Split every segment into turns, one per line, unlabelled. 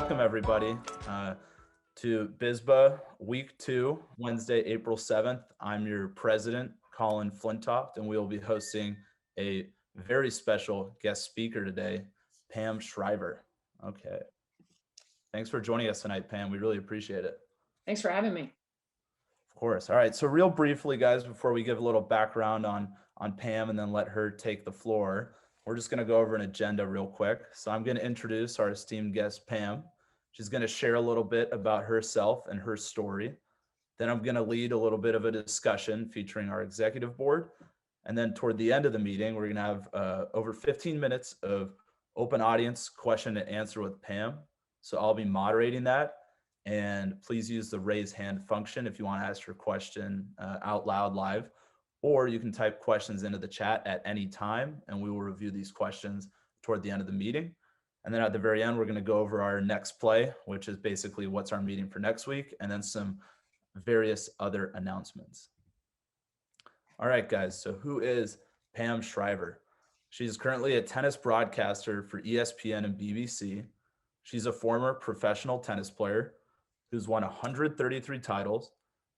welcome everybody to BSBA Week 2, Wednesday, April 7th. I'm your president, Colin Flintoft, and we will be hosting a very special guest speaker today, Pam Shriver. Okay. Thanks for joining us tonight, Pam. We really appreciate it.
Thanks for having me.
Of course. All right. So real briefly, guys, before we give a little background on Pam and then let her take the floor, we're just going to go over an agenda real quick. So I'm going to introduce our esteemed guest, Pam. She's going to share a little bit about herself and her story. Then I'm going to lead a little bit of a discussion featuring our executive board. And then toward the end of the meeting, we're going to have over 15 minutes of open audience question and answer with Pam. So I'll be moderating that. And please use the raise hand function if you want to ask your question out loud live, or you can type questions into the chat at any time and we will review these questions toward the end of the meeting. And then at the very end, we're going to go over our next play, which is basically what's our meeting for next week, and then some various other announcements. All right, guys. So who is Pam Shriver? She's currently a tennis broadcaster for ESPN and BBC. She's a former professional tennis player who's won 133 titles,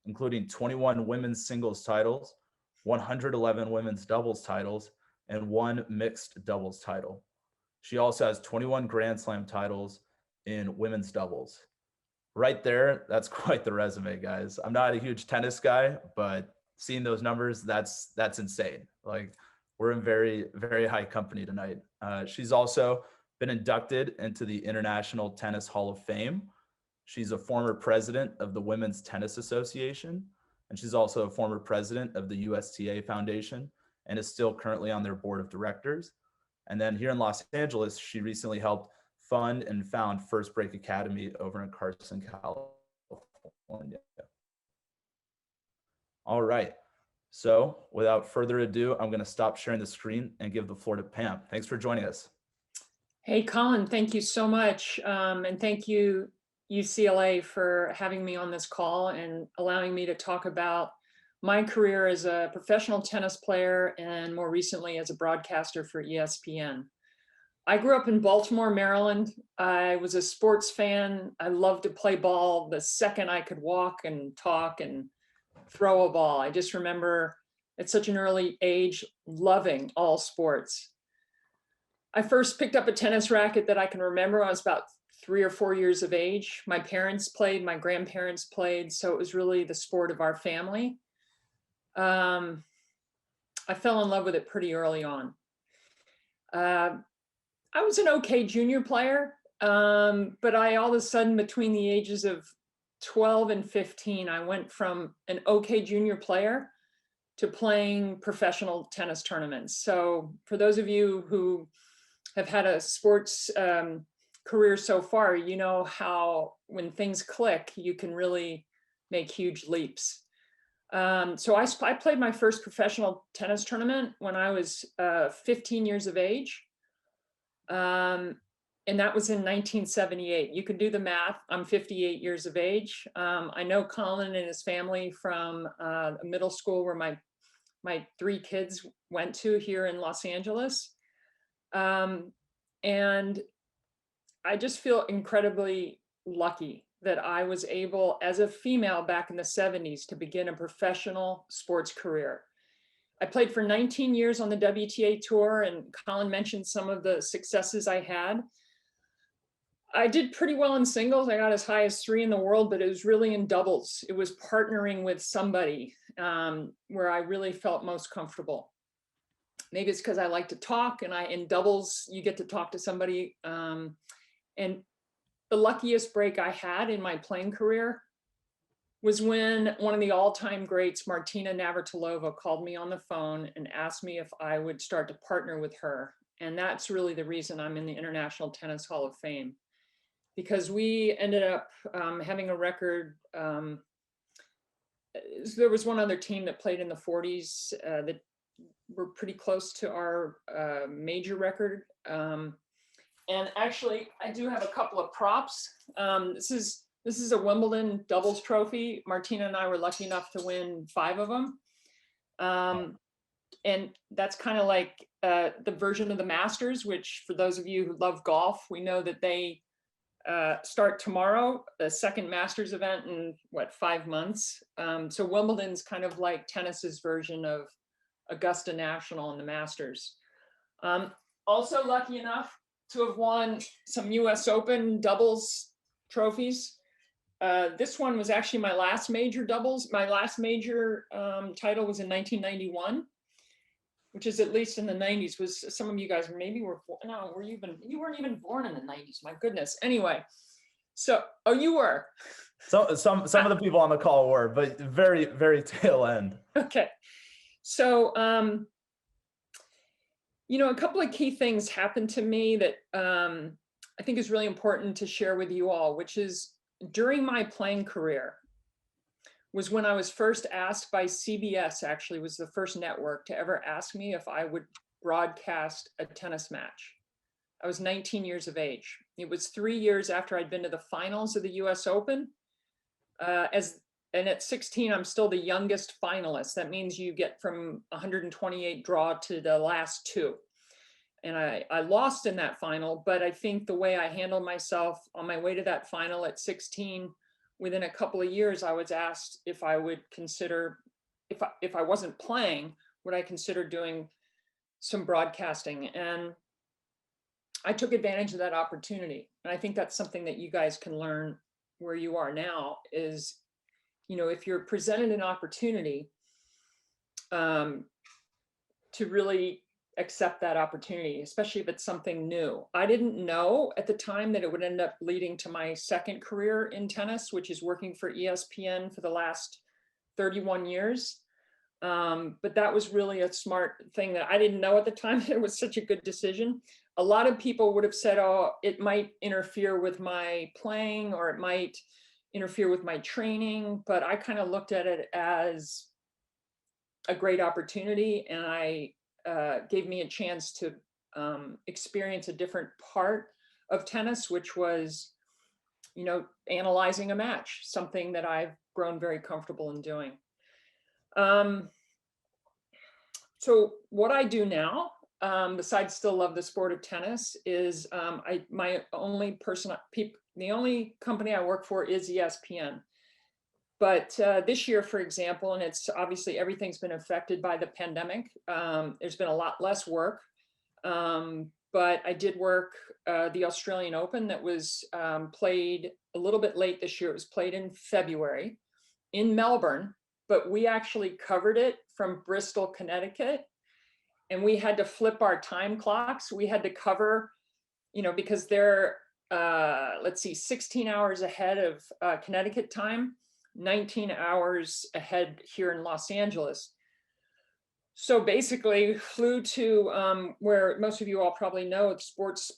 including 21 women's singles titles, 111 women's doubles titles, and 1 mixed doubles title. She also has 21 Grand Slam titles in women's doubles. Right there, that's quite the resume, guys. I'm not a huge tennis guy, but seeing those numbers, that's insane. Like, we're in very, very high company tonight. She's also been inducted into the International Tennis Hall of Fame. She's a former president of the Women's Tennis Association, and she's also a former president of the USTA Foundation and is still currently on their board of directors. And then here in Los Angeles, she recently helped fund and found First Break Academy over in Carson, California. All right. So without further ado, I'm going to stop sharing the screen and give the floor to Pam. Thanks for joining us.
Hey, Colin, thank you so much. And thank you, UCLA, for having me on this call and allowing me to talk about my career as a professional tennis player and more recently as a broadcaster for ESPN. I grew up in Baltimore, Maryland. I was a sports fan. I loved to play ball the second I could walk and talk and throw a ball. I just remember at such an early age loving all sports. I first picked up a tennis racket that I can remember when I was about 3 or 4 years of age. My parents played, my grandparents played, so it was really the sport of our family. I fell in love with it pretty early on. I was an okay junior player, but I all of a sudden between the ages of 12 and 15, I went from an okay junior player to playing professional tennis tournaments. So for those of you who have had a sports career so far, you know how when things click, you can really make huge leaps. So I played my first professional tennis tournament when I was 15 years of age. And that was in 1978. You can do the math. I'm 58 years of age. I know Colin and his family from a middle school where my 3 kids went to here in Los Angeles. And I just feel incredibly lucky that I was able, as a female back in the 70s, to begin a professional sports career. I played for 19 years on the WTA tour, and Colin mentioned some of the successes I had. I did pretty well in singles. I got as high as 3 in the world, but it was really in doubles. It was partnering with somebody where I really felt most comfortable. Maybe it's because I like to talk, and in doubles, you get to talk to somebody. And the luckiest break I had in my playing career was when one of the all-time greats, Martina Navratilova, called me on the phone and asked me if I would start to partner with her. And that's really the reason I'm in the International Tennis Hall of Fame, because we ended up having a record. There was one other team that played in the 40s that were pretty close to our major record. And actually, I do have a couple of props. This is a Wimbledon doubles trophy. Martina and I were lucky enough to win 5 of them. And that's kind of like the version of the Masters, which for those of you who love golf, we know that they start tomorrow, the second Masters event in 5 months. So Wimbledon's kind of like tennis's version of Augusta National and the Masters. Also lucky enough to have won some US Open doubles trophies. This one was actually my last major doubles. My last major title was in 1991, which is at least in the 90s. Was some of you guys maybe were, no, you weren't even born in the 90s. My goodness. Anyway, so, oh, you were.
So some of the people on the call were, but very, very tail end.
Okay. So, you know, a couple of key things happened to me that I think is really important to share with you all, which is during my playing career was when I was first asked by CBS, actually was the first network to ever ask me if I would broadcast a tennis match. I was 19 years of age. It was 3 years after I'd been to the finals of the US Open. And at 16, I'm still the youngest finalist. That means you get from 128 draw to the last two. And I lost in that final, but I think the way I handled myself on my way to that final at 16, within a couple of years, I was asked if I would consider, if I wasn't playing, would I consider doing some broadcasting? And I took advantage of that opportunity. And I think that's something that you guys can learn where you are now is, you know, if you're presented an opportunity to really accept that opportunity, especially if it's something new. I didn't know at the time that it would end up leading to my second career in tennis, which is working for ESPN for the last 31 years. But that was really a smart thing that I didn't know at the time. It was such a good decision. A lot of people would have said, oh, it might interfere with my playing or it might interfere with my training. But I kind of looked at it as a great opportunity, and I gave me a chance to experience a different part of tennis, which was, you know, analyzing a match, something that I've grown very comfortable in doing. So what I do now, besides still love the sport of tennis, is the only company I work for is ESPN. But this year, for example, and it's obviously everything's been affected by the pandemic. There's been a lot less work, but I did work the Australian Open that was played a little bit late this year. It was played in February in Melbourne, but we actually covered it from Bristol, Connecticut, and we had to flip our time clocks. We had to cover, you know, because they're 16 hours ahead of Connecticut time. 19 hours ahead here in Los Angeles. So basically flew to where most of you all probably know, sports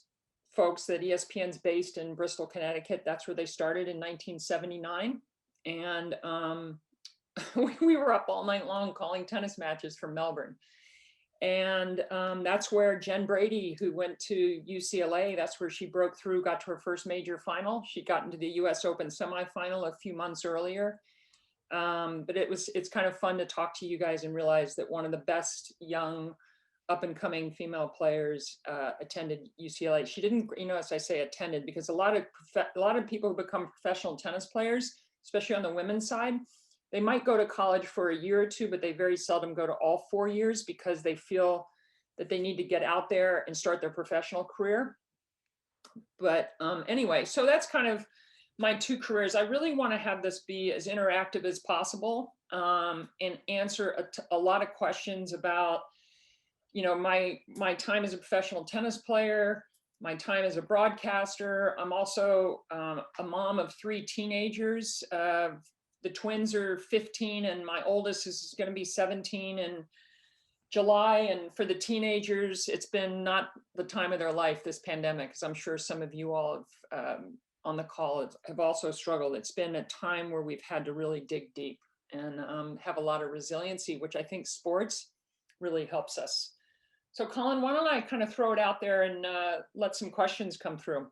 folks, that ESPN's based in Bristol, Connecticut. That's where they started in 1979. And we were up all night long calling tennis matches from Melbourne. And that's where Jen Brady, who went to UCLA, that's where she broke through, got to her first major final. She got into the US Open semifinal a few months earlier. But it's kind of fun to talk to you guys and realize that one of the best young up and coming female players attended UCLA. She didn't, you know, as I say, attended, because a lot of people who become professional tennis players, especially on the women's side, they might go to college for a year or two, but they very seldom go to all 4 years because they feel that they need to get out there and start their professional career. But anyway, so that's kind of my two careers. I really want to have this be as interactive as possible and answer a lot of questions about, you know, my time as a professional tennis player, my time as a broadcaster. I'm also a mom of 3 teenagers. The twins are 15 and my oldest is going to be 17 in July. And for the teenagers, it's been not the time of their life, this pandemic, because I'm sure some of you all have, on the call have also struggled. It's been a time where we've had to really dig deep and have a lot of resiliency, which I think sports really helps us. So Colin, why don't I kind of throw it out there and let some questions come through?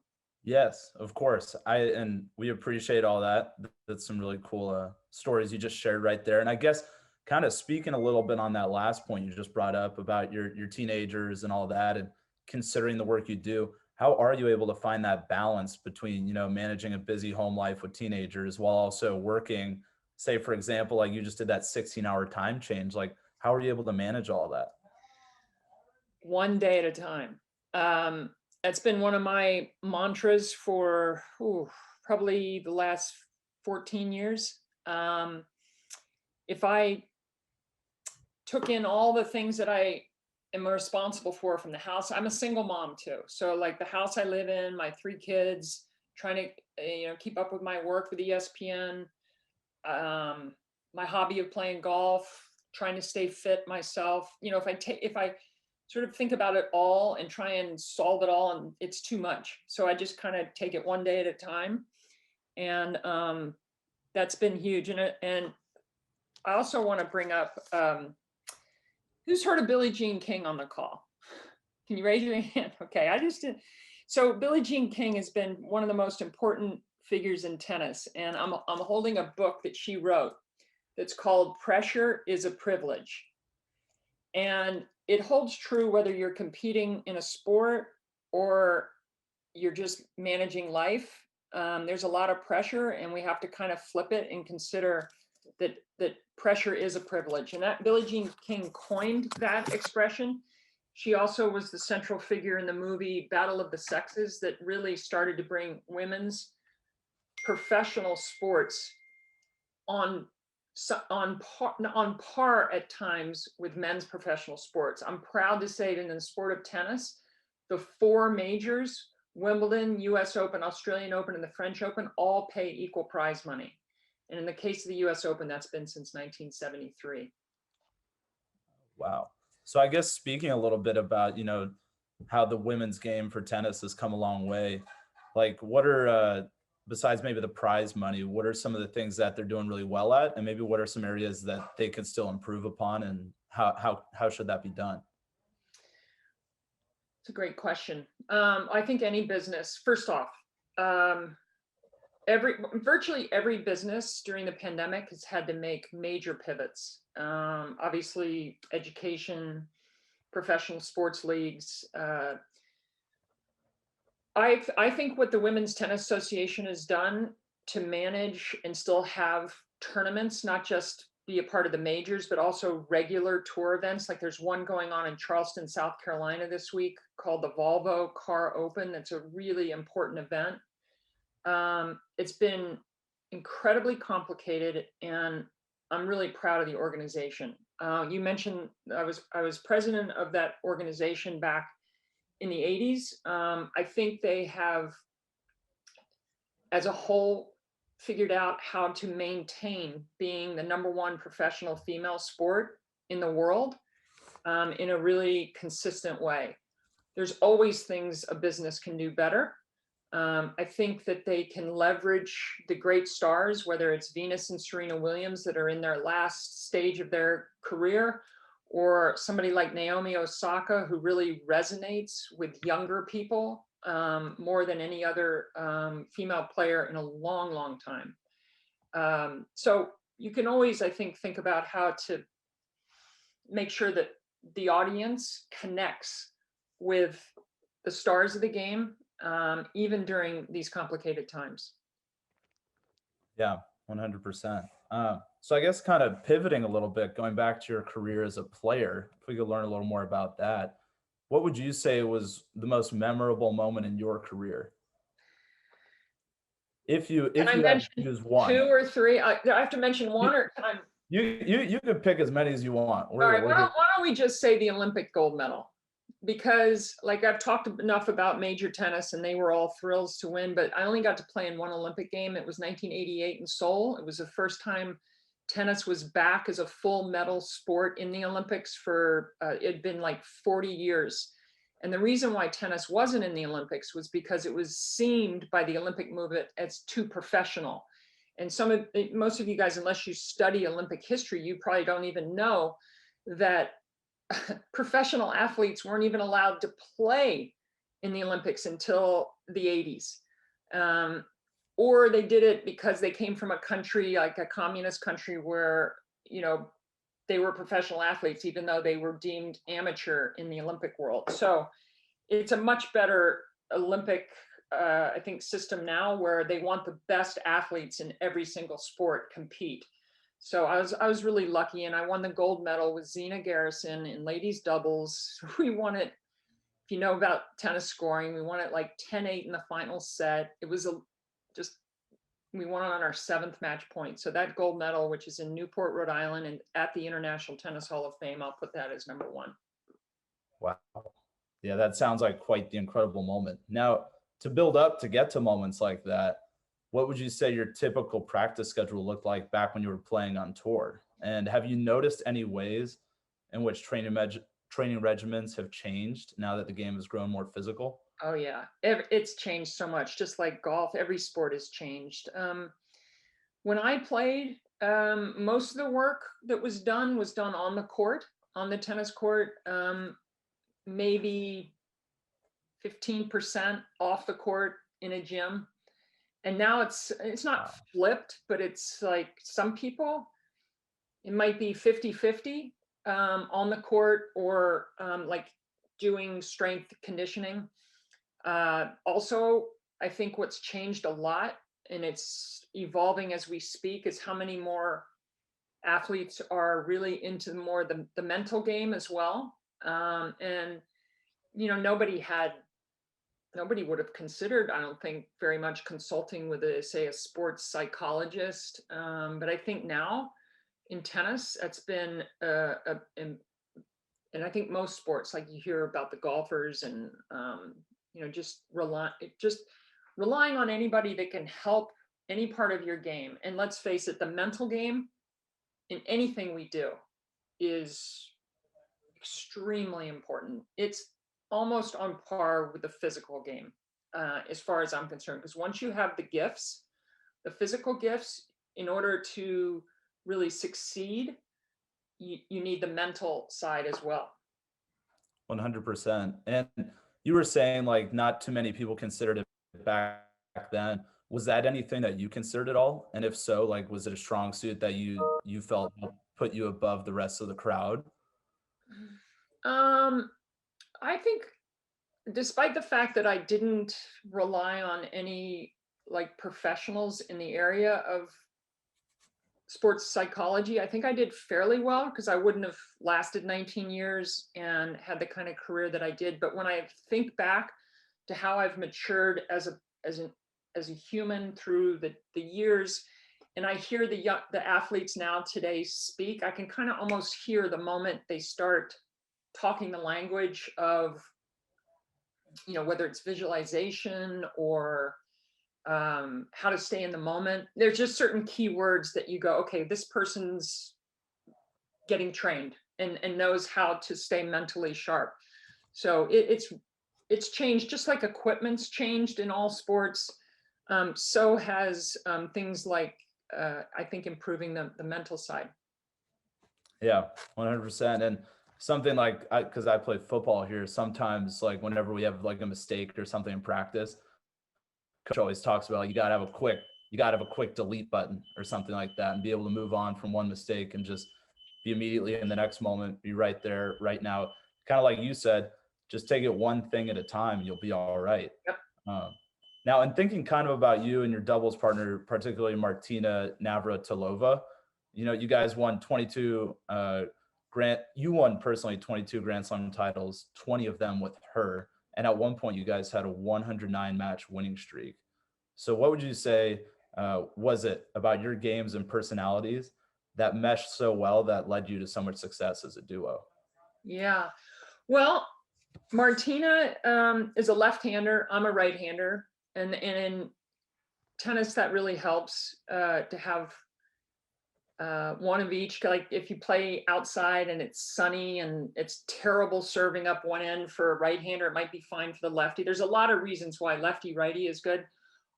Yes, of course. And we appreciate all that. That's some really cool stories you just shared right there. And I guess kind of speaking a little bit on that last point you just brought up about your teenagers and all that, and considering the work you do, how are you able to find that balance between, managing a busy home life with teenagers while also working, say, for example, like you just did that 16-hour time change, like how are you able to manage all that?
One day at a time. Um, that's been one of my mantras for probably the last 14 years. If I took in all the things that I am responsible for from the house, I'm a single mom too. So like the house I live in, my 3 kids, trying to keep up with my work with ESPN, my hobby of playing golf, trying to stay fit myself. If I sort of think about it all and try and solve it all, and it's too much. So I just kind of take it one day at a time, and that's been huge. And I also want to bring up who's heard of Billie Jean King on the call? Can you raise your hand? Okay, I just did. So Billie Jean King has been one of the most important figures in tennis, and I'm holding a book that she wrote that's called "Pressure is a Privilege," and it holds true whether you're competing in a sport or you're just managing life. There's a lot of pressure, and we have to kind of flip it and consider that pressure is a privilege. And that Billie Jean King coined that expression. She also was the central figure in the movie Battle of the Sexes that really started to bring women's professional sports on par at times with men's professional sports. I'm proud to say that in the sport of tennis, the 4 majors, Wimbledon, US Open, Australian Open, and the French Open, all pay equal prize money. And in the case of the US Open, that's been since 1973.
Wow. So I guess speaking a little bit about, how the women's game for tennis has come a long way, like what are, besides maybe the prize money, what are some of the things that they're doing really well at? And maybe what are some areas that they could still improve upon, and how should that be done?
It's a great question. I think any business, first off, um, virtually every business during the pandemic has had to make major pivots. Obviously, education, professional sports leagues. I think what the Women's Tennis Association has done to manage and still have tournaments, not just be a part of the majors, but also regular tour events. Like there's one going on in Charleston, South Carolina this week called the Volvo Car Open. That's a really important event. It's been incredibly complicated, and I'm really proud of the organization. You mentioned I was president of that organization back in the 80s. I think they have, as a whole, figured out how to maintain being the #1 professional female sport in the world in a really consistent way. There's always things a business can do better. I think that they can leverage the great stars, whether it's Venus and Serena Williams that are in their last stage of their career, or somebody like Naomi Osaka, who really resonates with younger people more than any other female player in a long, long time. So you can always, I think about how to make sure that the audience connects with the stars of the game, even during these complicated times.
Yeah, 100%. So I guess kind of pivoting a little bit, going back to your career as a player, if we could learn a little more about that, what would you say was the most memorable moment in your career? If you
Can
if
I
you had to
mention
choose one,
2 or 3? I have to mention
you
one, or can I?
you could pick as many as you want.
All
We're
right,
we're here.
why don't we just say the Olympic gold medal? Because like I've talked enough about major tennis and they were all thrills to win, but I only got to play in one Olympic game. It was 1988 in Seoul. It was the first time tennis was back as a full medal sport in the Olympics for, it had been like 40 years. And the reason why tennis wasn't in the Olympics was because it was seen by the Olympic movement as too professional. And most of you guys, unless you study Olympic history, you probably don't even know that professional athletes weren't even allowed to play in the Olympics until the 80s. Or they did it because they came from a country like a communist country where, they were professional athletes, even though they were deemed amateur in the Olympic world. So it's a much better Olympic, I think, system now where they want the best athletes in every single sport compete. So I was really lucky, and I won the gold medal with Zena Garrison in ladies doubles. We won it, if you know about tennis scoring, we won it like 10-8 in the final set. It was just, we won on our 7th match point. So that gold medal, which is in Newport, Rhode Island, and at the International Tennis Hall of Fame, I'll put that as number 1.
Wow. Yeah, that sounds like quite the incredible moment. Now, to build up to get to moments like that, what would you say your typical practice schedule looked like back when you were playing on tour? And have you noticed any ways in which training regimens have changed now that the game has grown more physical?
Oh yeah, it's changed so much. Just like golf, every sport has changed. When I played, most of the work that was done on the court, on the tennis court. Maybe 15% off the court in a gym. And now it's not flipped, but it's like some people, it might be 50-50 on the court, or like doing strength conditioning. Also, I think what's changed a lot, and it's evolving as we speak, is how many more athletes are really into more the mental game as well. And nobody would have considered, I don't think, very much consulting with say a sports psychologist. But I think now in tennis, that's been and I think most sports, like you hear about the golfers, and just relying on anybody that can help any part of your game. And let's face it, the mental game in anything we do is extremely important. It's almost on par with the physical game, as far as I'm concerned, because once you have the gifts, the physical gifts, in order to really succeed, you need the mental side as well.
100%. And you were saying like not too many people considered it back then. Was that anything that you considered at all? And if so, like, was it a strong suit that you felt put you above the rest of the crowd?
I think, despite the fact that I didn't rely on any like professionals in the area of sports psychology, I think I did fairly well, because I wouldn't have lasted 19 years and had the kind of career that I did. But when I think back to how I've matured as a human through the years, and I hear the athletes now today speak, I can kind of almost hear the moment they start talking the language of, whether it's visualization or how to stay in the moment. There's just certain key words that you go, okay, this person's getting trained and knows how to stay mentally sharp. So it's changed, just like equipment's changed in all sports. So has things like, I think, improving the mental side.
Yeah, 100%. And something like, because I play football here, sometimes like whenever we have like a mistake or something in practice, coach always talks about you got to have a quick delete button or something like that, and be able to move on from one mistake and just be immediately in the next moment, be right there, right now. Kind of like you said, just take it one thing at a time and you'll be all right.
Yep.
Now, in thinking kind of about you and your doubles partner, particularly Martina Navratilova, you guys won 22 you won personally 22 Grand Slam titles, 20 of them with her. And at one point, you guys had a 109 match winning streak. So what would you say was it about your games and personalities that meshed so well that led you to so much success as a duo?
Yeah. Well, Martina is a left-hander. I'm a right-hander. And in tennis, that really helps to have one of each. Like if you play outside and it's sunny and it's terrible serving up one end for a right-hander, it might be fine for the lefty. There's a lot of reasons why lefty-righty is good.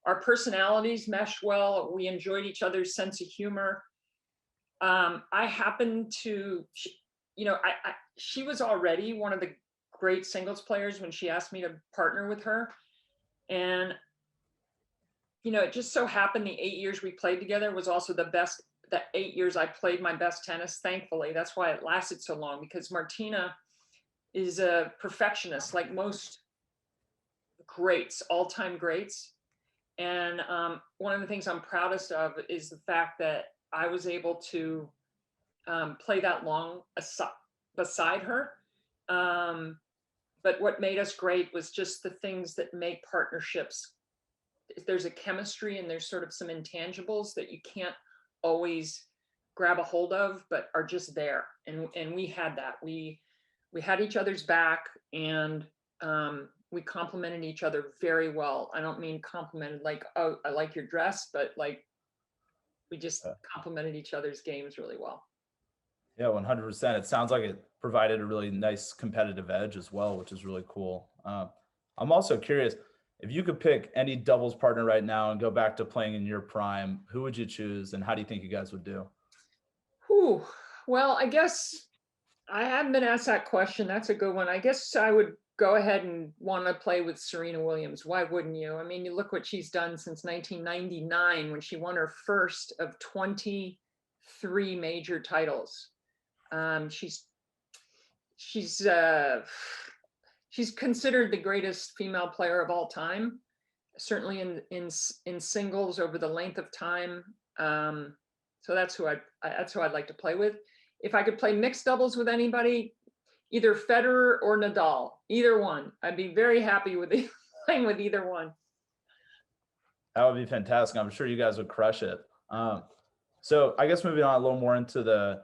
Our personalities meshed well. We enjoyed each other's sense of humor. I happened to, she was already one of the great singles players when she asked me to partner with her. And, it just so happened the 8 years we played together was also the 8 years I played my best tennis, thankfully. That's why it lasted so long, because Martina is a perfectionist, like most greats, all-time greats. And one of the things I'm proudest of is the fact that I was able to play that long beside her. But what made us great was just the things that make partnerships. There's a chemistry and there's sort of some intangibles that you can't always grab a hold of, but are just there. And we had that. We had each other's back, and we complimented each other very well. I don't mean complimented like, oh, I like your dress, but like we just complimented each other's games really well.
Yeah, 100%. It sounds like it provided a really nice competitive edge as well, which is really cool. I'm also curious, if you could pick any doubles partner right now and go back to playing in your prime, who would you choose, and how do you think you guys would do?
Whew. Well, I guess I haven't been asked that question. That's a good one. I guess I would go ahead and want to play with Serena Williams. Why wouldn't you? I mean, you look what she's done since 1999 when she won her first of 23 major titles. She's considered the greatest female player of all time, certainly in singles over the length of time. So that's who I'd like to play with. If I could play mixed doubles with anybody, either Federer or Nadal, either one, I'd be very happy with playing with either one.
That would be fantastic. I'm sure you guys would crush it. So I guess moving on a little more into the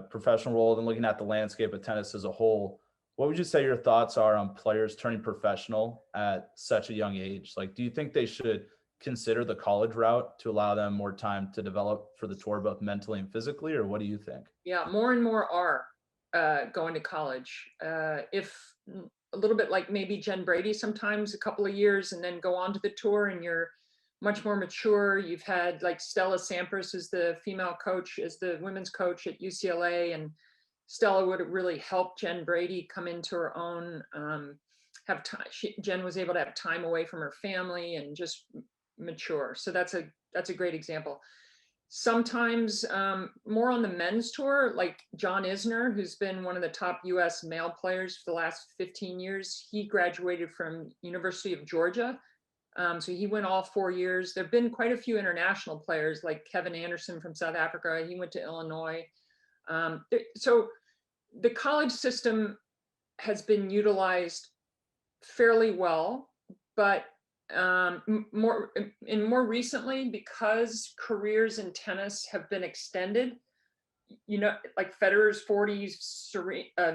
professional world and looking at the landscape of tennis as a whole, what would you say your thoughts are on players turning professional at such a young age? Like, do you think they should consider the college route to allow them more time to develop for the tour, both mentally and physically, or what do you think?
Yeah, more and more are going to college. If a little bit like maybe Jen Brady sometimes, a couple of years and then go on to the tour, and you're much more mature. You've had like Stella Sampras as the female coach, as the women's coach at UCLA, and Stella would have really helped Jen Brady come into her own, have time. Jen was able to have time away from her family and just mature. So that's a great example. Sometimes more on the men's tour, like John Isner, who's been one of the top US male players for the last 15 years. He graduated from University of Georgia. So he went all 4 years. There've been quite a few international players like Kevin Anderson from South Africa. He went to Illinois. So the college system has been utilized fairly well, but more recently, because careers in tennis have been extended, like Federer's 40,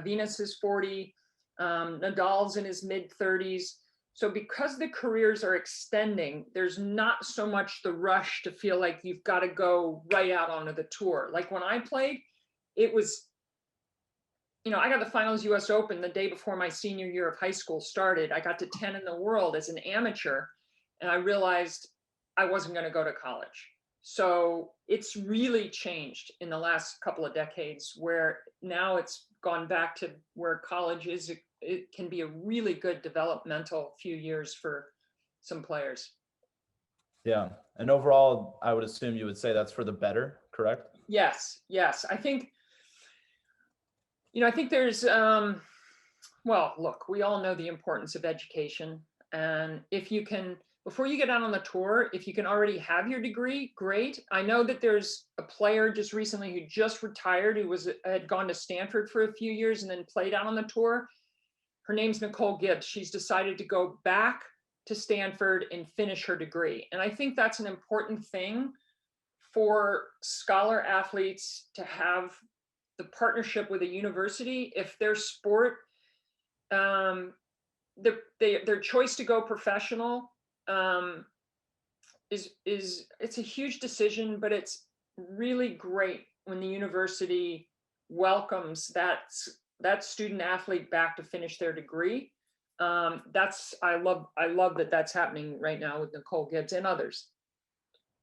Venus is 40, Nadal's in his mid 30s. So because the careers are extending, there's not so much the rush to feel like you've got to go right out onto the tour. Like when I played, it was, I got the finals US Open the day before my senior year of high school started. I got to 10 in the world as an amateur, and I realized I wasn't going to go to college. So it's really changed in the last couple of decades, where now it's gone back to where college is. It can be a really good developmental few years for some players.
Yeah. And overall, I would assume you would say that's for the better, correct?
Yes. I think there's, well, look, we all know the importance of education. And if you can, before you get out on the tour, if you can already have your degree, great. I know that there's a player just recently who just retired, who had gone to Stanford for a few years and then played out on the tour. Her name's Nicole Gibbs. She's decided to go back to Stanford and finish her degree. And I think that's an important thing for scholar athletes to have the partnership with a university. If their sport, their choice to go professional it's a huge decision, but it's really great when the university welcomes that student athlete back to finish their degree. I love that that's happening right now with Nicole Gibbs and others.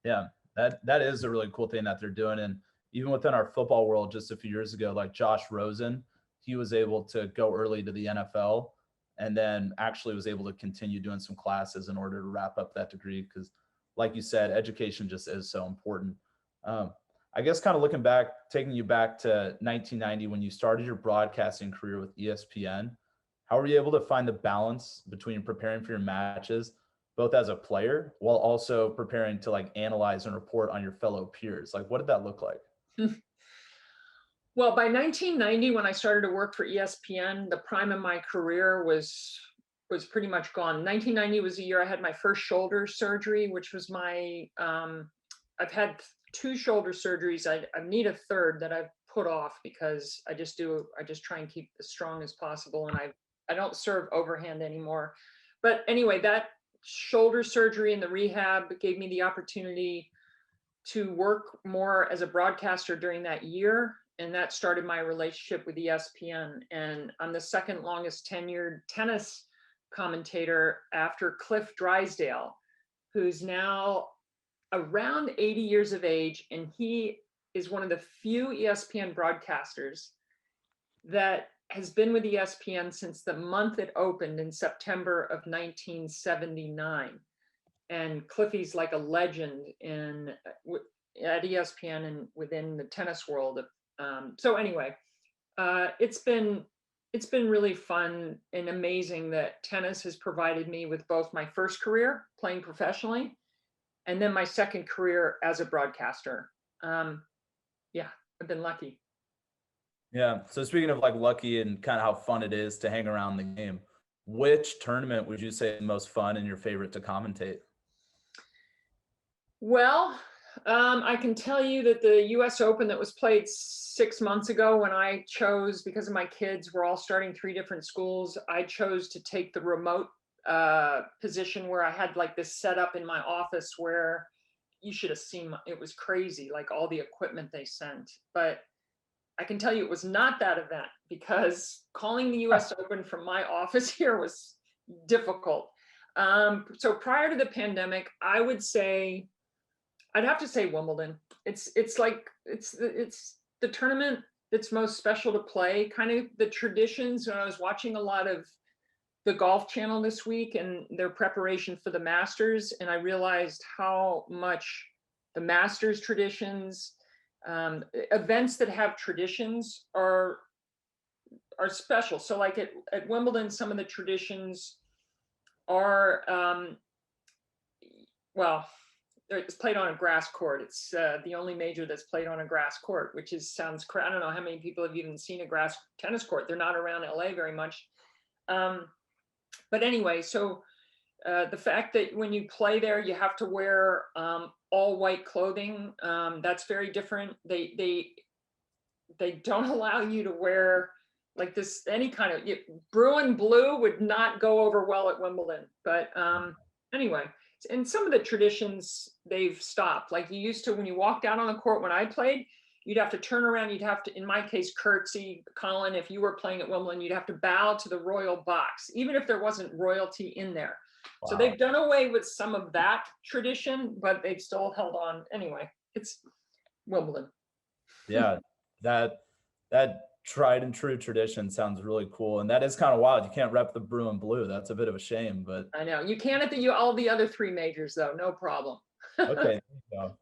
Yeah, that is a really cool thing that they're doing. And even within our football world, just a few years ago, like Josh Rosen, he was able to go early to the NFL and then actually was able to continue doing some classes in order to wrap up that degree. Because like you said, education just is so important. I guess kind of looking back, taking you back to 1990 when you started your broadcasting career with ESPN, How were you able to find the balance between preparing for your matches, both as a player while also preparing to like analyze and report on your fellow peers? Like, what did that look like?
Well, by 1990, when I started to work for ESPN, the prime of my career was pretty much gone. 1990 was the year I had my first shoulder surgery, which was my I've had two shoulder surgeries. I need a third that I've put off because I just try and keep as strong as possible, and I don't serve overhand anymore. But anyway, that shoulder surgery and the rehab gave me the opportunity to work more as a broadcaster during that year. And that started my relationship with ESPN. And I'm the second longest tenured tennis commentator after Cliff Drysdale, who's now around 80 years of age. And he is one of the few ESPN broadcasters that has been with ESPN since the month it opened in September of 1979. And Cliffy's like a legend at ESPN and within the tennis world. So anyway, it's been really fun and amazing that tennis has provided me with both my first career playing professionally and then my second career as a broadcaster. Yeah, I've been lucky.
Yeah. So speaking of like lucky and kind of how fun it is to hang around the game, which tournament would you say is the most fun and your favorite to commentate?
Well, I can tell you that the US Open that was played 6 months ago, when I chose, because of my kids, we're all starting 3 different schools, I chose to take the remote position where I had like this setup in my office where you should have seen, it was crazy, like all the equipment they sent. But I can tell you it was not that event, because calling the US Open from my office here was difficult. So prior to the pandemic, I'd have to say Wimbledon. It's the tournament that's most special to play. Kind of the traditions. When I was watching a lot of the Golf Channel this week and their preparation for the Masters, and I realized how much the Masters traditions, events that have traditions are special. So like at Wimbledon, some of the traditions are well, it's played on a grass court. It's the only major that's played on a grass court, which sounds I don't know how many people have even seen a grass tennis court. They're not around LA very much. But anyway, so the fact that when you play there, you have to wear all white clothing, that's very different. They don't allow you to wear like this, any kind of Bruin blue would not go over well at Wimbledon. But anyway, and some of the traditions they've stopped. Like you used to, when you walked out on the court when I played, you'd have to turn around, you'd have to, in my case, curtsy. Colin, if you were playing at Wimbledon, you'd have to bow to the royal box, even if there wasn't royalty in there. Wow. So they've done away with some of that tradition, but they've still held on. Anyway, it's Wimbledon.
Yeah, that tried and true tradition sounds really cool, and that is kind of wild. You can't rep the Bruin blue. That's a bit of a shame, but
I know you can at all the other 3 majors though, no problem.
Okay,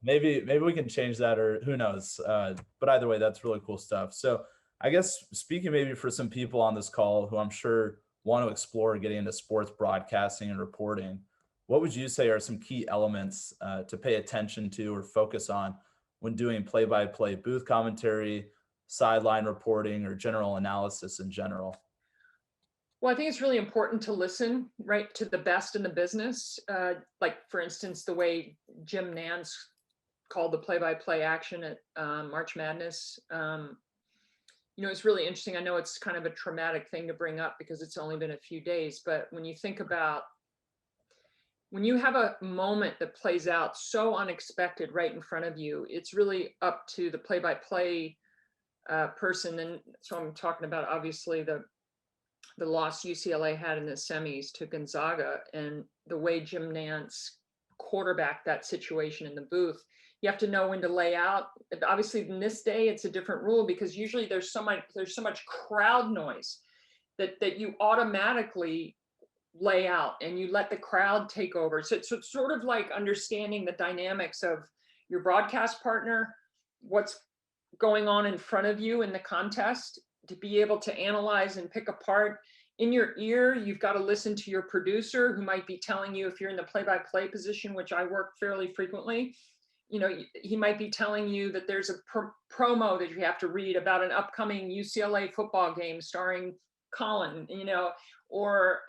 maybe we can change that, or who knows. But either way, that's really cool stuff. So I guess speaking maybe for some people on this call who I'm sure want to explore getting into sports broadcasting and reporting, what would you say are some key elements to pay attention to or focus on when doing play-by-play booth commentary, sideline reporting, or general analysis in general?
Well, I think it's really important to listen, right, to the best in the business. Like, for instance, the way Jim Nantz called the play-by-play action at March Madness. It's really interesting. I know it's kind of a traumatic thing to bring up because it's only been a few days, but when you think about when you have a moment that plays out so unexpected right in front of you, it's really up to the play-by-play person. And so I'm talking about, obviously, the loss UCLA had in the semis to Gonzaga, and the way Jim Nantz quarterbacked that situation in the booth. You have to know when to lay out. Obviously, in this day, it's a different rule because usually there's so much crowd noise that you automatically lay out and you let the crowd take over. So it's sort of like understanding the dynamics of your broadcast partner, what's going on in front of you in the contest, to be able to analyze and pick apart. In your ear, you've got to listen to your producer, who might be telling you, if you're in the play-by-play position, which I work fairly frequently, he might be telling you that there's a promo that you have to read about an upcoming UCLA football game starring Colin, or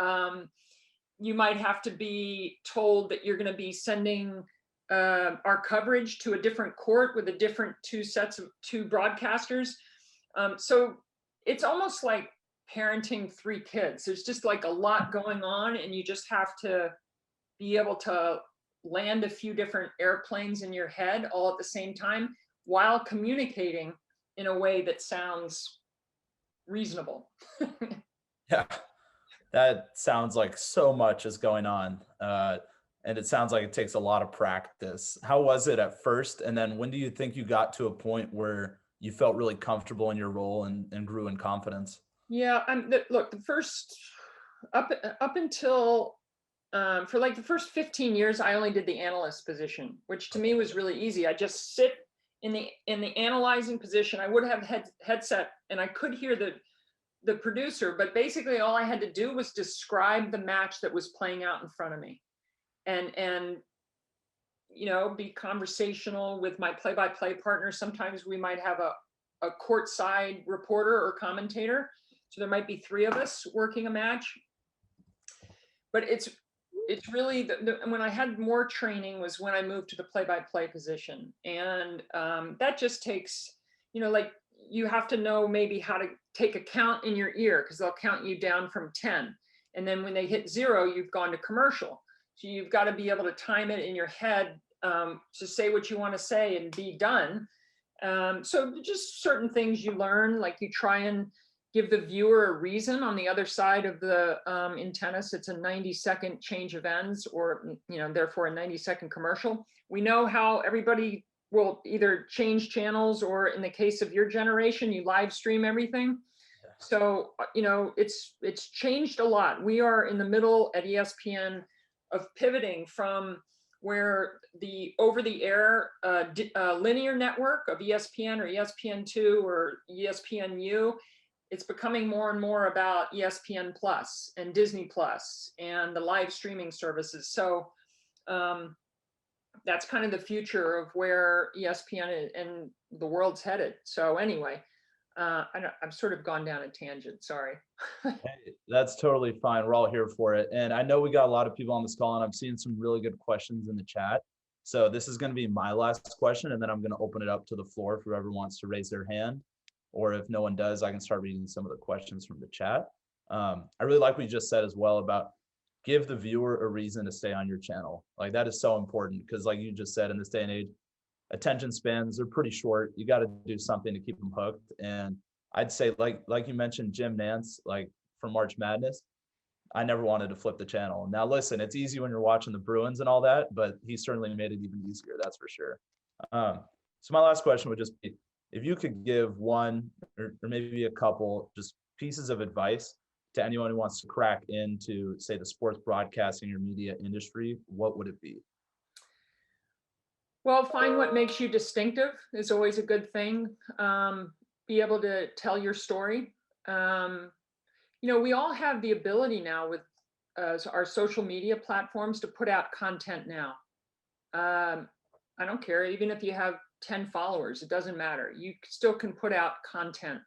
you might have to be told that you're going to be sending our coverage to a different court with a different two broadcasters. So it's almost like parenting 3 kids. There's just like a lot going on, and you just have to be able to land a few different airplanes in your head all at the same time while communicating in a way that sounds reasonable.
Yeah, that sounds like so much is going on. And it sounds like it takes a lot of practice. How was it at first? And then when do you think you got to a point where you felt really comfortable in your role and grew in confidence?
Yeah, look, the first up until for like the first 15 years, I only did the analyst position, which to me was really easy. I just sit in the analyzing position. I would have headset, and I could hear the producer, but basically all I had to do was describe the match that was playing out in front of me, and be conversational with my play-by-play partner. Sometimes we might have a courtside reporter or commentator, so there might be 3 of us working a match. But it's really when I had more training was when I moved to the play-by-play position, and that just takes, like, you have to know maybe how to take a count in your ear, because they'll count you down from 10, and then when they hit 0, you've gone to commercial. So you've got to be able to time it in your head to say what you want to say and be done. So just certain things you learn, like you try and give the viewer a reason on the other side of the, in tennis, it's a 90-second change of ends, or, therefore a 90-second commercial. We know how everybody will either change channels, or in the case of your generation, you live stream everything. So, it's changed a lot. We are in the middle at ESPN of pivoting from where the over-the-air linear network of ESPN or ESPN2 or ESPNU, it's becoming more and more about ESPN Plus and Disney Plus and the live streaming services. So that's kind of the future of where ESPN and the world's headed. So anyway, I've sort of gone down a tangent, sorry.
Hey, that's totally fine. We're all here for it. And I know we got a lot of people on this call, and I'm seeing some really good questions in the chat. So this is going to be my last question, and then I'm going to open it up to the floor for whoever wants to raise their hand. Or if no one does, I can start reading some of the questions from the chat. I really like what you just said as well about give the viewer a reason to stay on your channel. Like, that is so important, because like you just said, in this day and age, attention spans are pretty short. You got to do something to keep them hooked. And I'd say, like you mentioned, Jim Nance, like from March Madness, I never wanted to flip the channel. Now, listen, it's easy when you're watching the Bruins and all that, but he certainly made it even easier, that's for sure. So my last question would just be, if you could give one or maybe a couple just pieces of advice to anyone who wants to crack into, say, the sports broadcasting or media industry, what would it be?
Well, find what makes you distinctive is always a good thing. Be able to tell your story. We all have the ability now with our social media platforms to put out content now. I don't care, even if you have 10 followers, it doesn't matter. You still can put out content.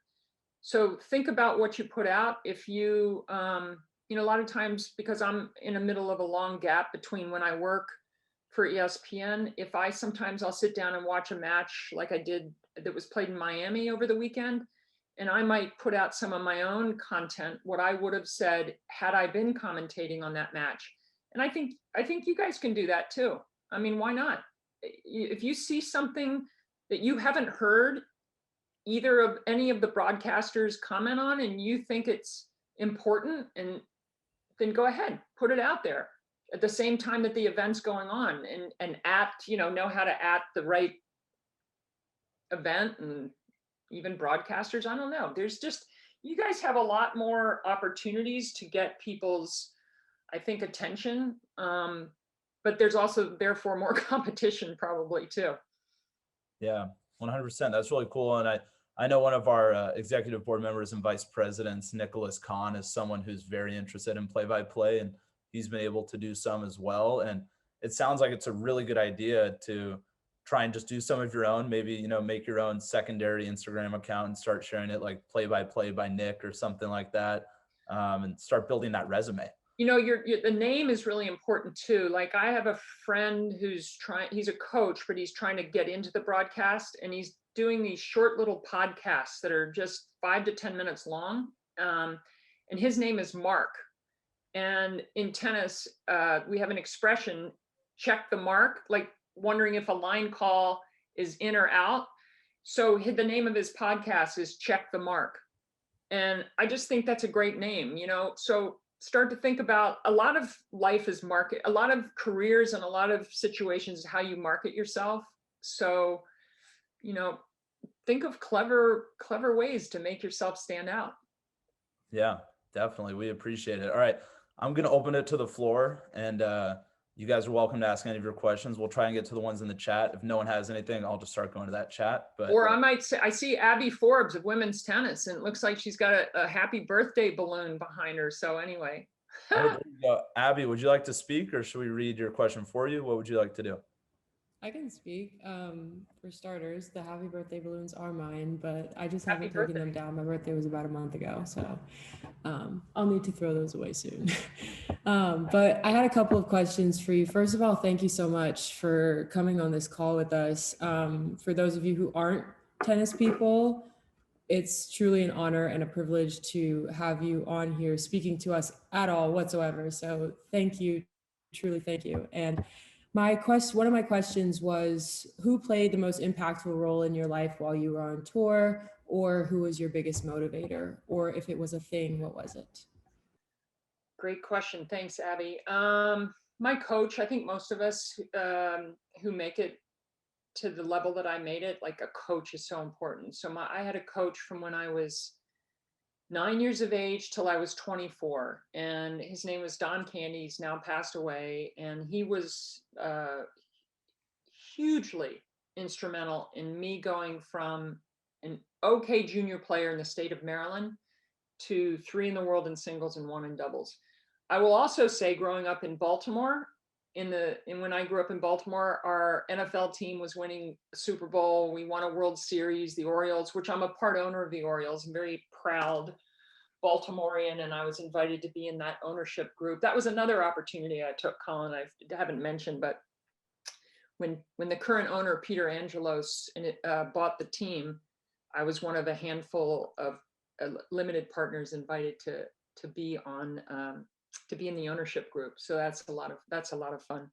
So think about what you put out. If you, a lot of times, because I'm in the middle of a long gap between when I work for ESPN, I'll sit down and watch a match like I did that was played in Miami over the weekend, and I might put out some of my own content, what I would have said had I been commentating on that match. And I think you guys can do that too. I mean, why not? If you see something that you haven't heard either of any of the broadcasters comment on, and you think it's important, and then go ahead, put it out there at the same time that the event's going on, and know how to at the right event. And even broadcasters, I don't know, there's just, you guys have a lot more opportunities to get people's, I think, attention. But there's also therefore more competition probably too.
Yeah, 100%. That's really cool. And I know one of our executive board members and vice presidents, Nicholas Kahn, is someone who's very interested in play-by-play, and he's been able to do some as well. And it sounds like it's a really good idea to try and just do some of your own, maybe, make your own secondary Instagram account and start sharing it like play-by-play by Nick or something like that, and start building that resume.
The name is really important too. Like I have a friend he's a coach, but he's trying to get into the broadcast, and he's doing these short little podcasts that are just 5 to 10 minutes long. And his name is Mark. And in tennis, we have an expression, check the mark, like wondering if a line call is in or out. So the name of his podcast is Check the Mark. And I just think that's a great name, so start to think about a lot of life is market, a lot of careers and a lot of situations, how you market yourself. So, think of clever ways to make yourself stand out.
Yeah, definitely. We appreciate it. All right. I'm going to open it to the floor, and you guys are welcome to ask any of your questions. We'll try and get to the ones in the chat. If no one has anything, I'll just start going to that chat.
Or I might say, I see Abby Forbes of women's tennis, and it looks like she's got a happy birthday balloon behind her. So anyway.
Oh, there you go. Abby, would you like to speak, or should we read your question for you? What would you like to do?
I can speak. For starters, the happy birthday balloons are mine, but I just haven't taken them down. My birthday was about a month ago, so I'll need to throw those away soon. But I had a couple of questions for you. First of all, thank you so much for coming on this call with us. For those of you who aren't tennis people, it's truly an honor and a privilege to have you on here speaking to us at all whatsoever. So thank you, truly thank you. And one of my questions was, who played the most impactful role in your life while you were on tour, or who was your biggest motivator? Or if it was a thing, what was it?
Great question. Thanks, Abby. My coach, I think most of us who make it to the level that I made it, like a coach is so important. So I had a coach from when I was 9 years of age till I was 24, and his name was Don Candy. He's now passed away, and he was hugely instrumental in me going from an okay junior player in the state of Maryland to 3 in the world in singles and 1 in doubles. I will also say, growing up in Baltimore, when I grew up in Baltimore, our NFL team was winning a Super Bowl. We won a World Series, the Orioles, which I'm a part owner of the Orioles. I'm very proud Baltimorean, and I was invited to be in that ownership group. That was another opportunity I took, Colin, I haven't mentioned, but when the current owner, Peter Angelos, bought the team, I was one of a handful of limited partners invited to be on to be in the ownership group. So that's a lot of fun.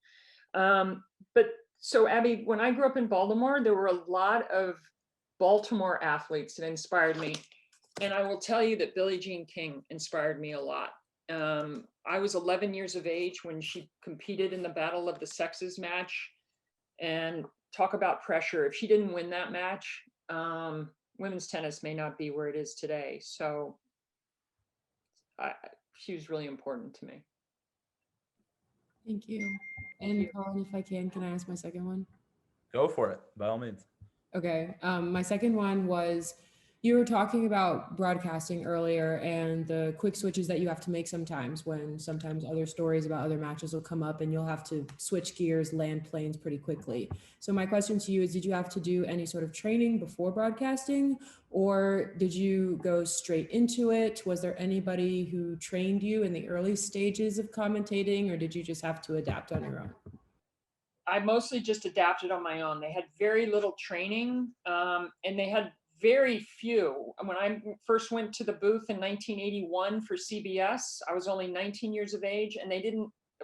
But so Abby, when I grew up in Baltimore, there were a lot of Baltimore athletes that inspired me. And I will tell you that Billie Jean King inspired me a lot. I was 11 years of age when she competed in the Battle of the Sexes match. And talk about pressure. If she didn't win that match, women's tennis may not be where it is today. So she was really important to me.
Thank you. And Colin, if I can I ask my second one?
Go for it, by all means.
Okay. My second one was, you were talking about broadcasting earlier and the quick switches that you have to make sometimes other stories about other matches will come up and you'll have to switch gears, land planes pretty quickly. So my question to you is, did you have to do any sort of training before broadcasting, or did you go straight into it? Was there anybody who trained you in the early stages of commentating, or did you just have to adapt on your own?
I mostly just adapted on my own. They had very little training, and they had very few. When I first went to the booth in 1981 for CBS, I was only 19 years of age, and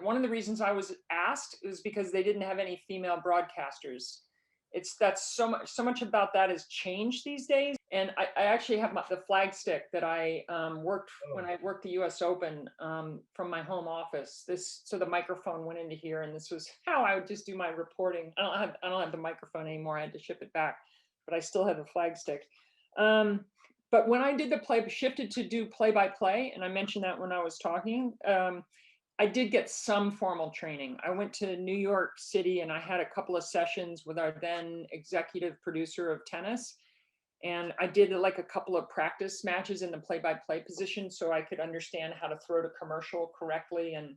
one of the reasons I was asked was because they didn't have any female broadcasters. That's so much about that has changed these days. And I actually have the flag stick that I worked when I worked the US Open from my home office. So the microphone went into here, and this was how I would just do my reporting. I don't have the microphone anymore. I had to ship it back, but I still have the flag stick. But when I did shifted to do play-by-play, and I mentioned that when I was talking, I did get some formal training. I went to New York City and I had a couple of sessions with our then executive producer of tennis. And I did like a couple of practice matches in the play-by-play position so I could understand how to throw to commercial correctly and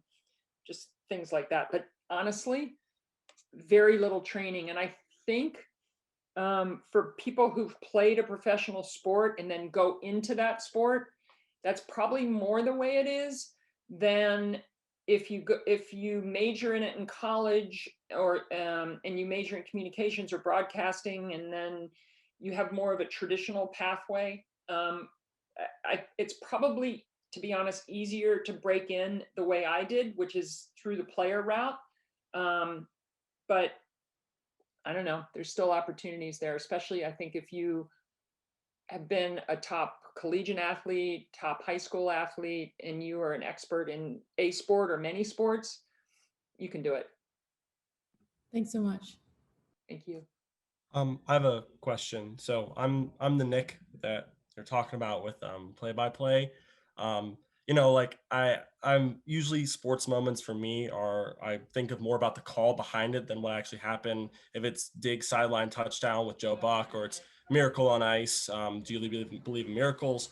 just things like that. But honestly, very little training. And I think for people who've played a professional sport and then go into that sport, that's probably more the way it is than if you major in it in college, or and you major in communications or broadcasting, and then you have more of a traditional pathway. It's probably, to be honest, easier to break in the way I did, which is through the player route. But I don't know, there's still opportunities there, especially I think if you have been a top collegiate athlete, top high school athlete, and you are an expert in a sport or many sports, you can do it.
Thanks so much.
Thank you.
I have a question. So I'm the Nick that you're talking about with play by play. Like I'm usually sports moments for me are I think of more about the call behind it than what actually happened. If it's dig sideline touchdown with Joe Buck, or it's miracle on ice, do you believe in miracles?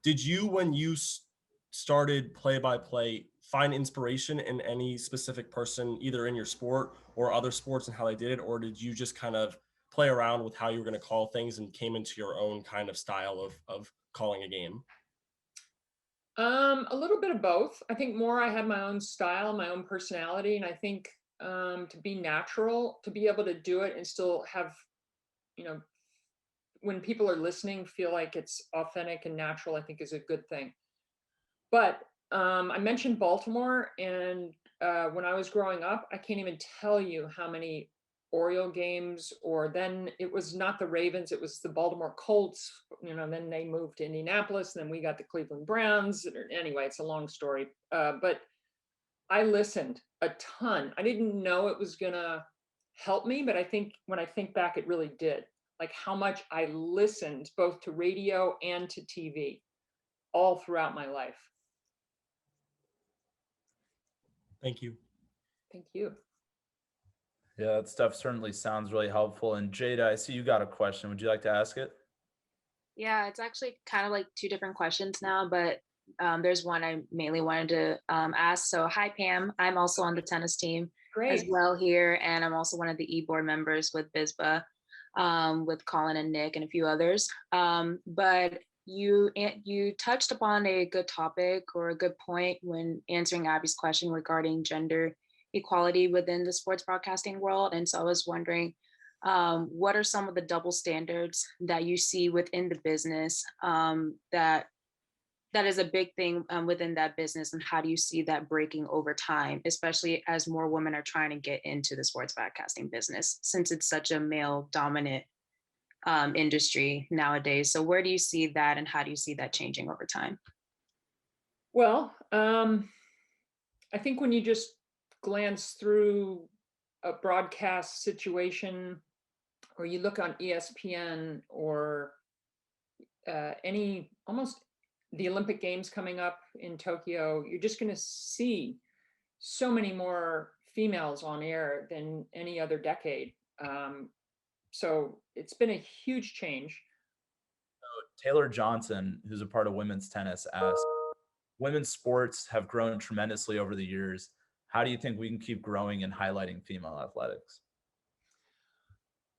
Did you, when you started play by play, find inspiration in any specific person, either in your sport or other sports, and how they did it, or did you just kind of play around with how you were going to call things and came into your own kind of style of calling a game?
A little bit of both. I think more I had my own style, my own personality, and I think to be natural, to be able to do it and still have, when people are listening, feel like it's authentic and natural, I think is a good thing. But I mentioned Baltimore, and when I was growing up, I can't even tell you how many Oriole games, or then it was not the Ravens, it was the Baltimore Colts, then they moved to Indianapolis, and then we got the Cleveland Browns. Anyway, it's a long story. But I listened a ton. I didn't know it was gonna help me, but I think when I think back, it really did. Like how much I listened both to radio and to TV all throughout my life.
Thank you.
Thank you.
Yeah, that stuff certainly sounds really helpful. And Jada, I see you got a question. Would you like to ask it?
Yeah, it's actually kind of like two different questions now, but there's one I mainly wanted to ask. So, hi, Pam. I'm also on the tennis team as
Great.
well here, and I'm also one of the e-board members with BSBA, with Colin and Nick and a few others. But you touched upon a good topic or a good point when answering Abby's question regarding gender equality within the sports broadcasting world. And so I was wondering, what are some of the double standards that you see within the business, that is a big thing within that business, and how do you see that breaking over time, especially as more women are trying to get into the sports broadcasting business, since it's such a male dominant industry nowadays? So where do you see that, and how do you see that changing over time?
Well, I think when you just glance through a broadcast situation, or you look on ESPN, or almost the Olympic Games coming up in Tokyo, you're just going to see so many more females on air than any other decade. So it's been a huge change.
Taylor Johnson, who's a part of women's tennis, asked, women's sports have grown tremendously over the years. How do you think we can keep growing and highlighting female athletics?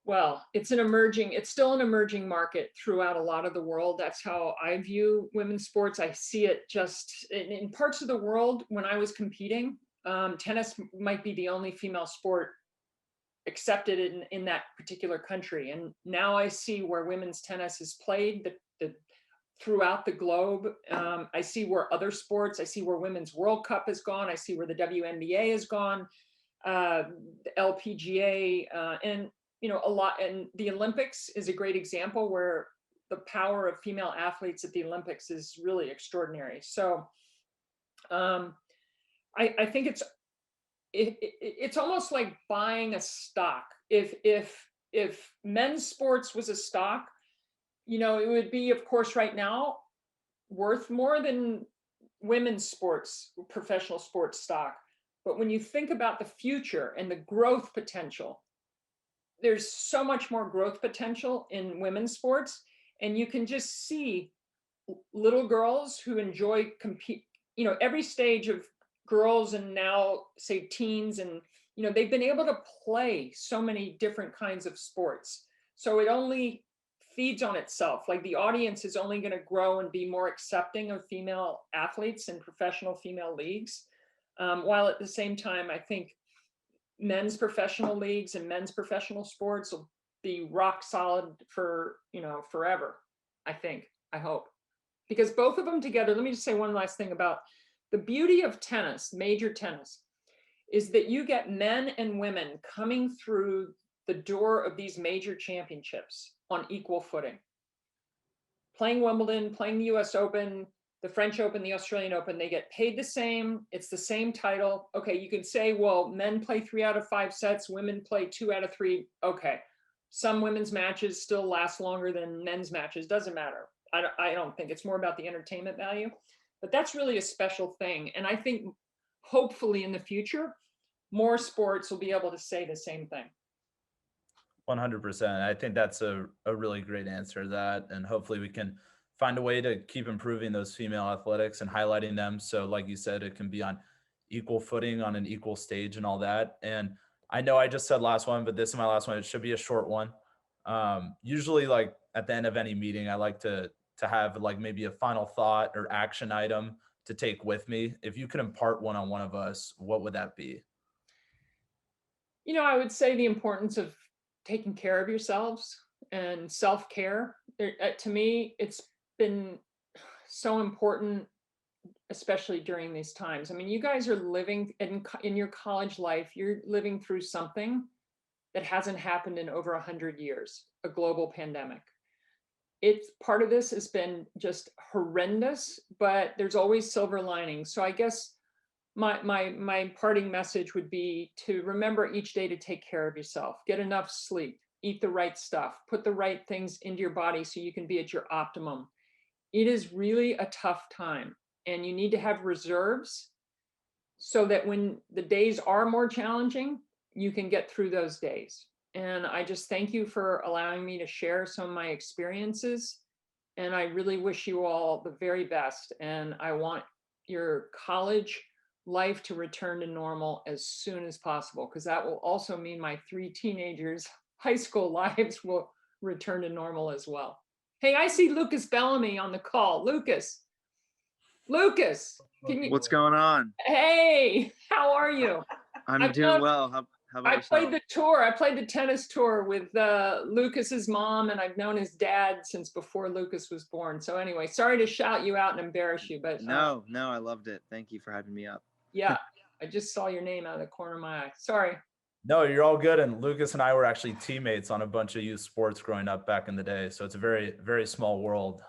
Well, it's still an emerging market throughout a lot of the world. That's how I view women's sports. I see it just in parts of the world. When I was competing, tennis might be the only female sport accepted in that particular country. And now I see where women's tennis is played throughout the globe. I see where other sports, I see where Women's World Cup has gone. I see where the WNBA has gone, the LPGA, and a lot. And the Olympics is a great example where the power of female athletes at the Olympics is really extraordinary. So I think it's almost like buying a stock. If men's sports was a stock, it would be, of course, right now worth more than women's sports, professional sports stock. But when you think about the future and the growth potential, there's so much more growth potential in women's sports. And you can just see little girls who enjoy compete, every stage of girls and now say teens, and they've been able to play so many different kinds of sports. So it only feeds on itself. Like the audience is only going to grow and be more accepting of female athletes in professional female leagues. While at the same time, I think men's professional leagues and men's professional sports will be rock solid for, forever. I hope, because both of them together. Let me just say one last thing about the beauty of tennis, major tennis, is that you get men and women coming through the door of these major championships on equal footing. Playing Wimbledon, playing the US Open, the French Open, the Australian Open, they get paid the same. It's the same title. Okay, you can say, well, men play 3 out of 5 sets, women play 2 out of 3. Okay, some women's matches still last longer than men's matches. Doesn't matter. I don't think it's more about the entertainment value, but that's really a special thing. And I think hopefully in the future, more sports will be able to say the same thing.
100%. I think that's a really great answer to that. And hopefully we can find a way to keep improving those female athletics and highlighting them. So like you said, it can be on equal footing, on an equal stage and all that. And I know I just said last one, but this is my last one. It should be a short one. Usually like at the end of any meeting, I like to have like maybe a final thought or action item to take with me. If you could impart one on one of us, what would that be?
I would say the importance of taking care of yourselves and self-care. To me, it's been so important, especially during these times. I mean, you guys are living in your college life, you're living through something that hasn't happened in over 100 years, a global pandemic. It's part of this has been just horrendous, but there's always silver linings. So I guess my parting message would be to remember each day to take care of yourself, get enough sleep, eat the right stuff, put the right things into your body so you can be at your optimum. It is really a tough time, and you need to have reserves so that when the days are more challenging, you can get through those days. And I just thank you for allowing me to share some of my experiences. And I really wish you all the very best. And I want your college life to return to normal as soon as possible, because that will also mean my 3 teenagers' high school lives will return to normal as well. Hey, I see Lucas Bellamy on the call. Lucas,
What's going on?
Hey, how are you?
I'm doing well. How about
I
yourself?
played the tour. I played the tennis tour with Lucas's mom, and I've known his dad since before Lucas was born. So anyway, sorry to shout you out and embarrass you, but
no, I loved it. Thank you for having me up.
Yeah, I just saw your name out of the corner of my eye. Sorry.
No, you're all good. And Lucas and I were actually teammates on a bunch of youth sports growing up back in the day. So it's a very, very small world.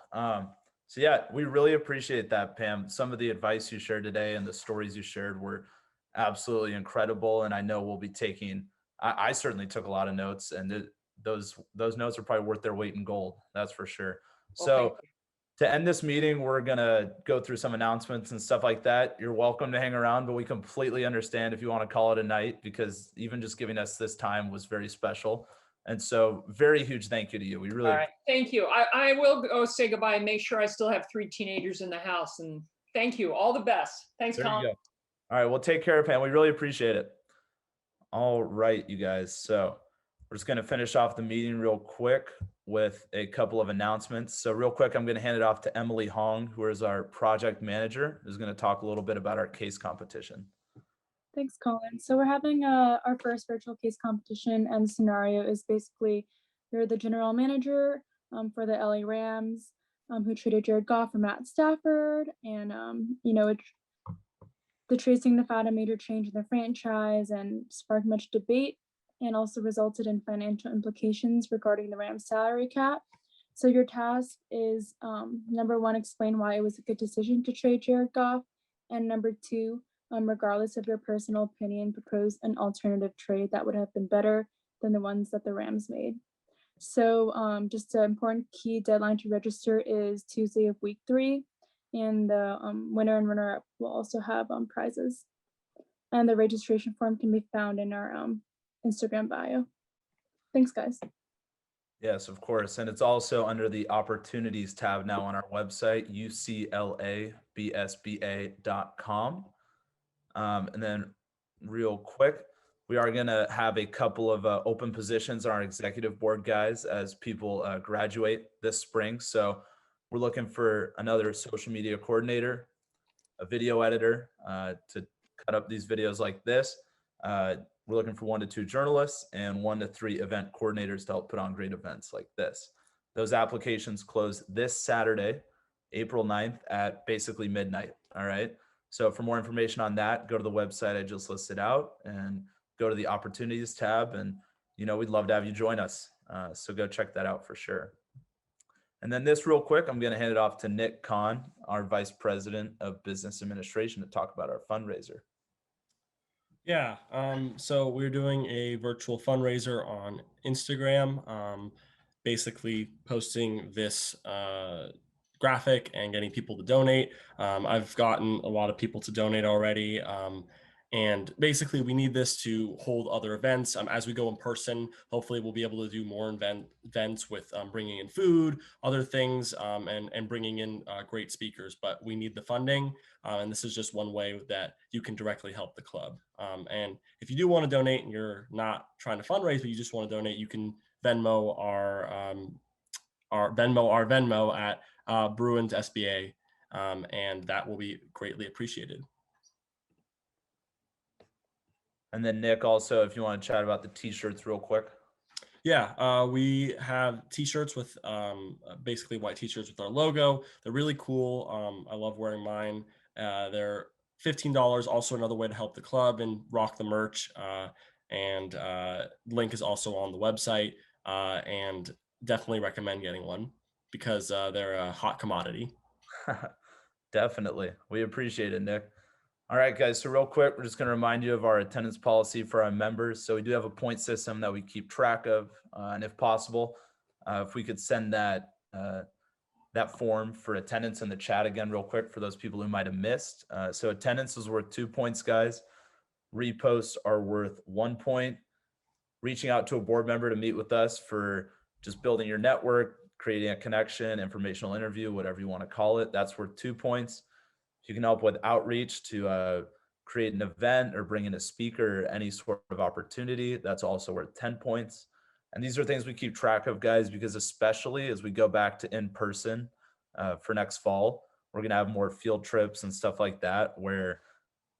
So yeah, we really appreciate that, Pam. Some of the advice you shared today and the stories you shared were absolutely incredible. And I know we'll be taking, I certainly took a lot of notes, and those notes are probably worth their weight in gold. That's for sure. So to end this meeting, we're going to go through some announcements and stuff like that. You're welcome to hang around, but we completely understand if you want to call it a night, because even just giving us this time was very special. And so very huge thank you to you. We really
All right. Thank you. I will go say goodbye and make sure I still have 3 teenagers in the house. And thank you. All the best. Thanks,
there
Colin.
you go. All right. Well, take care, Pam. We really appreciate it. All right, you guys. So we're just going to finish off the meeting real quick with a couple of announcements. So real quick, I'm going to hand it off to Emily Hong, who is our project manager, who's going to talk a little bit about our case competition.
Thanks, Colin. So we're having our first virtual case competition, and the scenario is basically you're the general manager for the LA Rams, who traded Jared Goff for Matt Stafford, and the tracing the found a major change in the franchise and sparked much debate, and also resulted in financial implications regarding the Rams salary cap. So your task is number 1, explain why it was a good decision to trade Jared Goff, and number 2, regardless of your personal opinion, propose an alternative trade that would have been better than the ones that the Rams made. So just an important key deadline to register is Tuesday of week 3, and the winner and runner-up will also have prizes. And the registration form can be found in our Instagram bio. Thanks, guys.
Yes, of course. And it's also under the opportunities tab now on our website, uclabsba.com. And then real quick, we are going to have a couple of open positions on our executive board, guys, as people graduate this spring. So we're looking for another social media coordinator, a video editor to cut up these videos like this. We're looking for 1 to 2 journalists and 1 to 3 event coordinators to help put on great events like this. Those applications close this Saturday, April 9th at basically midnight. All right. So for more information on that, go to the website I just listed out and go to the opportunities tab. And, we'd love to have you join us. So go check that out for sure. And then this real quick, I'm going to hand it off to Nick Kahn, our Vice President of Business Administration, to talk about our fundraiser.
Yeah, so we're doing a virtual fundraiser on Instagram, basically posting this graphic and getting people to donate. I've gotten a lot of people to donate already. And basically we need this to hold other events as we go in person. Hopefully we'll be able to do more events with bringing in food, other things, and bringing in great speakers, but we need the funding. And this is just one way that you can directly help the club. And if you do want to donate and you're not trying to fundraise, but you just want to donate, you can Venmo our Venmo at Bruins SBA, and that will be greatly appreciated.
And then Nick, also, if you want to chat about the t-shirts real quick.
Yeah, we have t-shirts with basically white t-shirts with our logo. They're really cool. I love wearing mine. They're $15. Also another way to help the club and rock the merch. And link is also on the website. And definitely recommend getting one because they're a hot commodity.
Definitely. We appreciate it, Nick. All right, guys. So real quick, we're just going to remind you of our attendance policy for our members. So we do have a point system that we keep track of. And if possible, if we could send that form for attendance in the chat again real quick for those people who might have missed. So attendance is worth 2 points, guys. Reposts are worth 1 point. Reaching out to a board member to meet with us for just building your network, creating a connection, informational interview, whatever you want to call it, that's worth 2 points. If you can help with outreach to create an event or bring in a speaker or any sort of opportunity, that's also worth 10 points. And these are things we keep track of, guys, because especially as we go back to in-person for next fall, we're going to have more field trips and stuff like that, where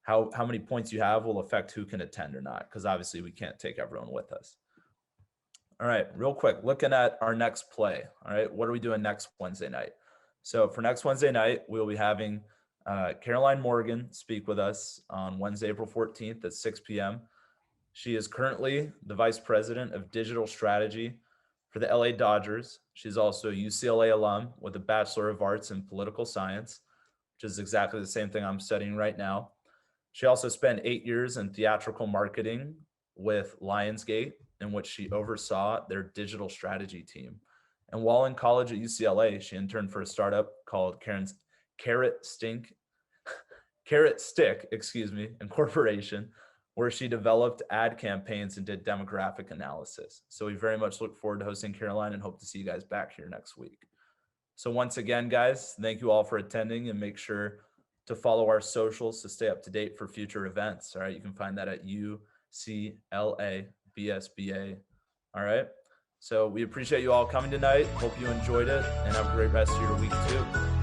how many points you have will affect who can attend or not, because obviously we can't take everyone with us. All right, real quick, looking at our next play. All right, what are we doing next Wednesday night? So for next Wednesday night, we'll be having Caroline Morgan speak with us on Wednesday, April 14th at 6 p.m. She is currently the Vice President of Digital Strategy for the LA Dodgers. She's also a UCLA alum with a Bachelor of Arts in Political Science, which is exactly the same thing I'm studying right now. She also spent 8 years in theatrical marketing with Lionsgate, in which she oversaw their digital strategy team. And while in college at UCLA, she interned for a startup called Carrot Stick, Incorporation, where she developed ad campaigns and did demographic analysis. So we very much look forward to hosting Caroline and hope to see you guys back here next week. So once again, guys, thank you all for attending, and make sure to follow our socials to stay up to date for future events. All right, you can find that at UCLA BSBA. All right. So we appreciate you all coming tonight. Hope you enjoyed it, and have a great rest of your week too.